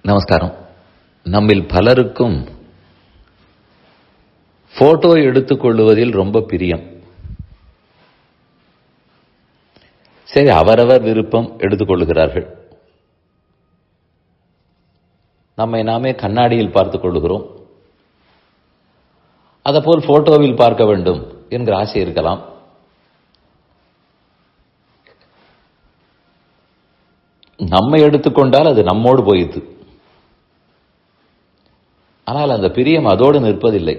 நமஸ்காரம். நம்மில் பலருக்கும் போட்டோ எடுத்துக்கொள்வதில் ரொம்ப பிரியம். சரி, அவரவர் விருப்பம் எடுத்துக்கொள்ளுகிறார்கள். நம்மை நாமே கண்ணாடியில் பார்த்துக் கொள்ளுகிறோம். அதேபோல் போட்டோவில் பார்க்க வேண்டும் என்கிற ஆசை இருக்கலாம். நம்மை எடுத்துக்கொண்டால் அது நம்மோடு போயிற்று. ஆனால் அந்த பிரியம் அதோடு நிற்பதில்லை.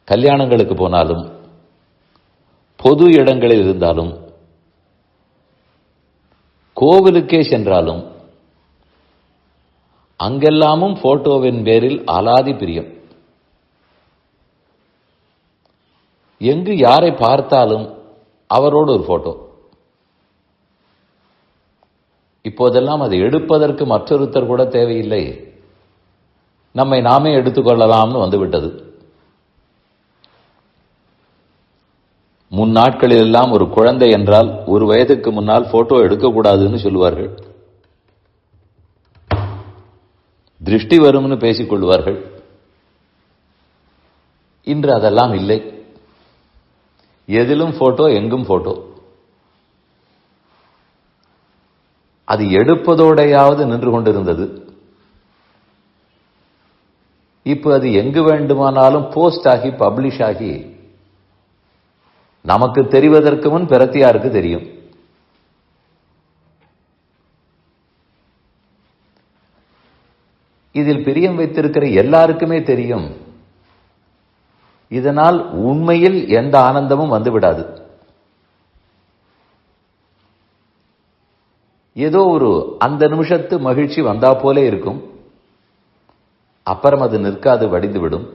கல்யாணங்களுக்கு போனாலும், பொது இடங்களில் இருந்தாலும், கோவிலுக்கே சென்றாலும் அங்கெல்லாமும் போட்டோவின் பேரில் அலாதி பிரியம். எங்கு யாரை பார்த்தாலும் அவரோடு ஒரு போட்டோ. இப்போதெல்லாம் அதை எடுப்பதற்கு மற்றொருத்தர் கூட தேவையில்லை, நம்மை நாமே எடுத்துக்கொள்ளலாம்னு வந்துவிட்டது. முன்னாட்களில் எல்லாம் ஒரு குழந்தை என்றால் 1 வயதுக்கு முன்னால் போட்டோ எடுக்கக்கூடாதுன்னு சொல்லுவார்கள். திருஷ்டி வரும்னு பேசிக் கொள்வார்கள். இன்று அதெல்லாம் இல்லை. எதிலும் போட்டோ, எங்கும் போட்டோ. அது எடுப்பதோடையாவது நின்று கொண்டிருந்தது. இப்ப அது எங்கு வேண்டுமானாலும் போஸ்ட் ஆகி, பப்ளிஷ் ஆகி, நமக்கு தெரிவதற்கு முன் பிரத்தியாருக்கு தெரியும். இதில் பிரியம் வைத்திருக்கிற எல்லாருக்குமே தெரியும். இதனால் உண்மையில் எந்த ஆனந்தமும் வந்துவிடாது. ஏதோ ஒரு அந்த நிமிஷத்து மகிழ்ச்சி வந்தா போலே இருக்கும். அப்புறம் அது நிற்காது, வடிந்துவிடும்.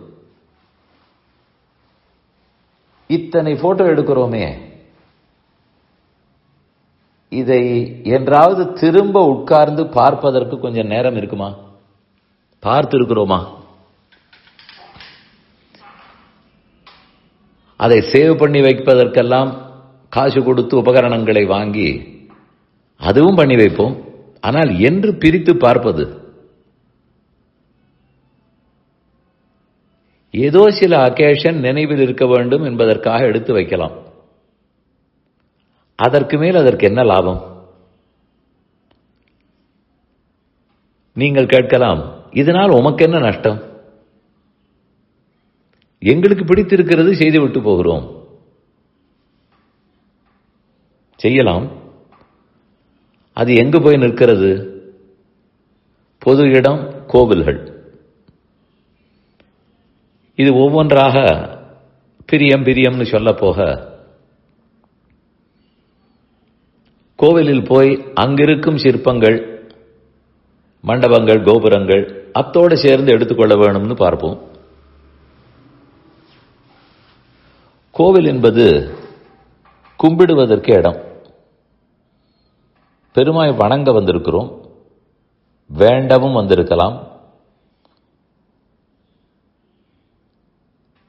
இத்தனை போட்டோ எடுக்கிறோமே, இதை என்றாவது திரும்ப உட்கார்ந்து பார்ப்பதற்கு கொஞ்சம் நேரம் இருக்குமா? பார்த்து இருக்கிறோமா? அதை சேவ் பண்ணி வைப்பதற்கெல்லாம் காசு கொடுத்து உபகரணங்களை வாங்கி அதுவும் பண்ணி வைப்போம். ஆனால் என்று பிரித்து பார்ப்பது? ஏதோ சில அக்கேஷன் நினைவில் இருக்க வேண்டும் என்பதற்காக எடுத்து வைக்கலாம். அதற்கு மேல் அதற்கு என்ன லாபம்? நீங்கள் கேட்கலாம், இதனால் உமக்கு என்ன நஷ்டம்? எங்களுக்கு பிடித்திருக்கிறது, செய்து விட்டு போகிறோம். செய்யலாம். அது எங்கு போய் நிற்கிறது? பொது இடம், கோவில்கள். இது ஒவ்வொன்றாக பிரியம்னு சொல்ல போக, கோவிலில் போய் அங்கிருக்கும் சிற்பங்கள், மண்டபங்கள், கோபுரங்கள் அத்தோடு சேர்ந்து எடுத்துக்கொள்ள வேணும்னு பார்ப்போம். கோவில் என்பது கும்பிடுவதற்கு இடம். பெருமாய் வணங்க வந்திருக்கிறோம், வேண்டவும் வந்திருக்கலாம்.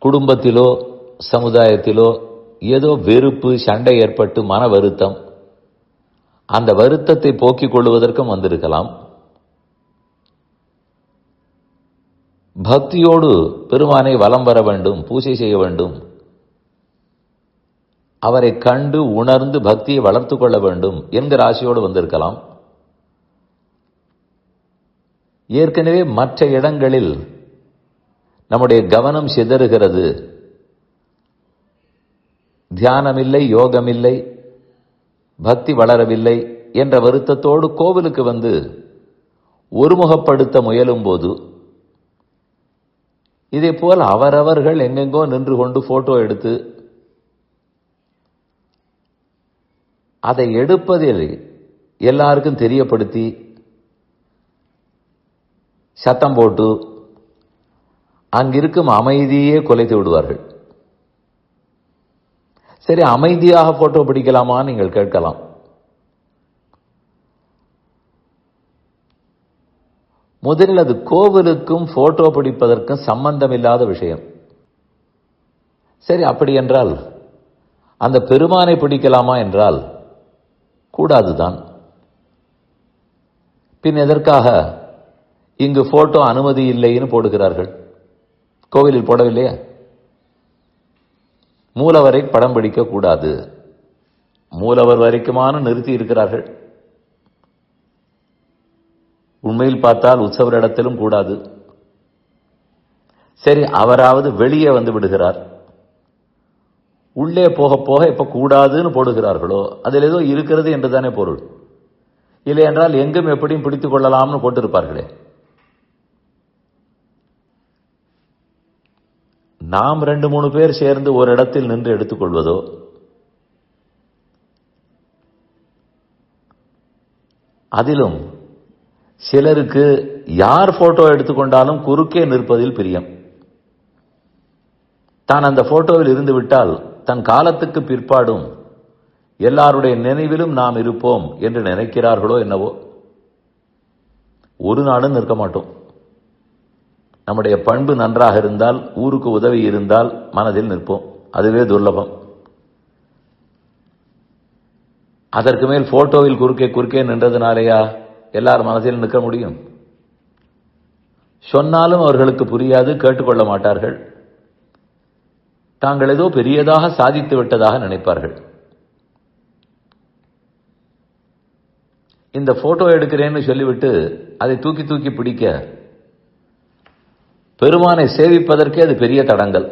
குடும்பத்திலோ சமுதாயத்திலோ ஏதோ வெறுப்பு, சண்டை ஏற்பட்டு மன வருத்தம், அந்த வருத்தத்தை போக்கிக் கொள்வதற்கும் வந்திருக்கலாம். பக்தியோடு பெருமானை வலம் வர வேண்டும், பூஜை செய்ய வேண்டும், அவரை கண்டு உணர்ந்து பக்தியை வளர்த்துக் கொள்ள வேண்டும் என்கிற ஆசையோடு வந்திருக்கலாம். ஏற்கனவே மற்ற இடங்களில் நம்முடைய கவனம் சிதறுகிறது. தியானமில்லை, யோகமில்லை, பக்தி வளரவில்லை என்ற வருத்தத்தோடு கோவிலுக்கு வந்து ஒருமுகப்படுத்த முயலும் போது, இதே போல் அவரவர்கள் எங்கெங்கோ நின்று கொண்டு போட்டோ எடுத்து அதை எடுப்பதில் எல்லாருக்கும் தெரியப்படுத்தி சத்தம் போட்டு அங்கிருக்கும் அமைதியே குலைத்து விடுவார்கள். சரி, அமைதியாக போட்டோ பிடிக்கலாமா நீங்கள் கேட்கலாம். முதலில் அது கோவிலுக்கும் போட்டோ பிடிப்பதற்கும் சம்பந்தமில்லாத விஷயம். சரி, அப்படி என்றால் அந்த பெருமானை பிடிக்கலாமா என்றால் கூடாதுதான். பின் எதற்காக இங்கு போட்டோ அனுமதி இல்லைன்னு போடுகிறார்கள்? கோவிலில் போடவில்லையா? மூலவரை படம் பிடிக்க கூடாது, மூலவர் வரைக்குமான நிறுத்தி இருக்கிறார்கள். உண்மையில் பார்த்தால் உற்சவர் இடத்திலும் கூடாது. சரி, அவராவது வெளியே வந்து விடுகிறார், உள்ளே போக போக இப்ப கூடாதுன்னு போடுகிறார்களோ அதில் ஏதோ இருக்கிறது என்றுதானே பொருள். இல்லை என்றால் எங்கும் எப்படியும் பிடித்துக் கொள்ளலாம்னு போட்டிருப்பார்களே. நாம் 2-3 பேர் சேர்ந்து ஒரு இடத்தில் நின்று எடுத்துக்கொள்வதோ, அதிலும் சிலருக்கு யார் போட்டோ எடுத்துக்கொண்டாலும் குறுக்கே நிற்பதில் பிரியம். தான் அந்த போட்டோவில் இருந்து விட்டால் தன் காலத்துக்கு பிற்பாடும் எல்லாருடைய நினைவிலும் நாம் இருப்போம் என்று நினைக்கிறார்களோ என்னவோ. ஒரு நாளும் நிற்க மாட்டோம். நம்முடைய பண்பு நன்றாக இருந்தால், ஊருக்கு உதவி இருந்தால் மனதில் நிற்போம். அதுவே துர்லபம். அதற்கு மேல் போட்டோவில் குறுக்கே நின்றதுனாலேயா எல்லார் மனதில் நிற்க முடியும்? சொன்னாலும் அவர்களுக்கு புரியாது, கேட்டுக்கொள்ள மாட்டார்கள். தாங்கள் ஏதோ பெரியதாக சாதித்து விட்டதாக நினைப்பார்கள். இந்த போட்டோ எடுக்கிறேன்னு சொல்லிவிட்டு அதை தூக்கி தூக்கி பிடிக்க பெருமானை சேவிப்பதற்கே அது பெரிய தடங்கல்.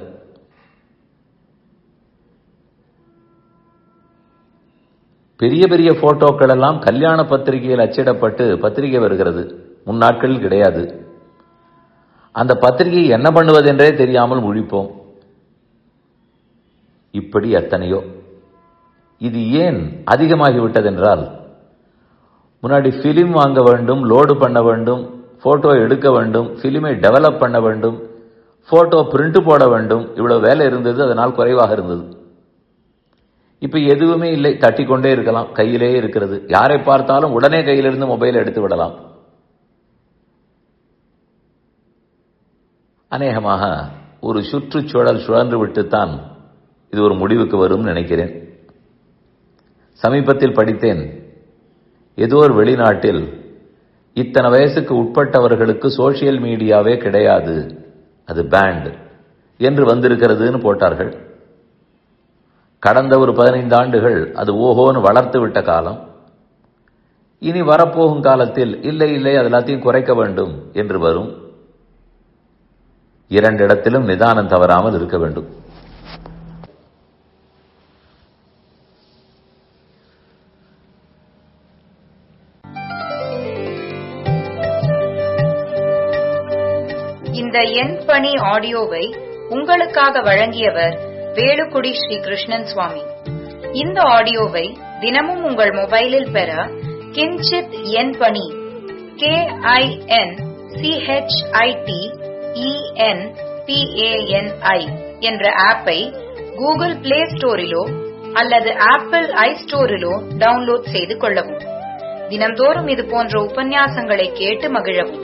பெரிய பெரிய போட்டோக்கள் எல்லாம் கல்யாண பத்திரிகையில் அச்சிடப்பட்டு பத்திரிகை வருகிறது. முன்னாட்களில் கிடையாது. அந்த பத்திரிகை என்ன பண்ணுவதென்றே தெரியாமல் முழிப்போம். இப்படி எத்தனையோ. இது ஏன் அதிகமாகிவிட்டதென்றால், முன்னாடி பிலிம் வாங்க வேண்டும், லோடு பண்ண வேண்டும், போட்டோ எடுக்க வேண்டும், பிலிமை டெவலப் பண்ண வேண்டும், போட்டோ பிரிண்ட் போட வேண்டும், இவ்வளவு வேலை இருந்தது. அதனால் குறைவாக இருந்தது. இப்ப எதுவுமே இல்லை, தட்டிக்கொண்டே இருக்கலாம், கையிலேயே இருக்கிறது. யாரை பார்த்தாலும் உடனே கையிலிருந்து மொபைல் எடுத்து விடலாம். அநேகமாக ஒரு சுற்றுச்சூழல் சுழன்று விட்டுத்தான் இது ஒரு முடிவுக்கு வரும் நினைக்கிறேன். சமீபத்தில் படித்தேன், ஏதோ ஒரு வெளிநாட்டில் இத்தனை வயசுக்கு உட்பட்டவர்களுக்கு சோசியல் மீடியாவே கிடையாது, அது பேண்ட் என்று வந்திருக்கிறதுன்னு போட்டார்கள். கடந்த ஒரு 15 ஆண்டுகள் அது ஓஹோன்னு வளர்த்து விட்ட காலம். இனி வரப்போகும் காலத்தில் இல்லை அது எல்லாத்தையும் குறைக்க வேண்டும் என்று வரும். 2 இடத்திலும் நிதானம் தவறாமல் இருக்க வேண்டும். இந்த என் பணி ஆடியோவை உங்களுக்காக வழங்கியவர் வேலுக்குடி ஸ்ரீ கிருஷ்ணன் சுவாமி. இந்த ஆடியோவை தினமும் உங்கள் மொபைலில் பெற கிஞ்சித் என் பணி KINCHITENPANI என்ற ஆப்பை கூகுள் பிளே ஸ்டோரிலோ அல்லது ஆப்பிள் ஐ ஸ்டோரிலோ டவுன்லோட் செய்து கொள்ளவும். தினம்தோறும் இது போன்ற உபன்யாசங்களை கேட்டு மகிழவும்.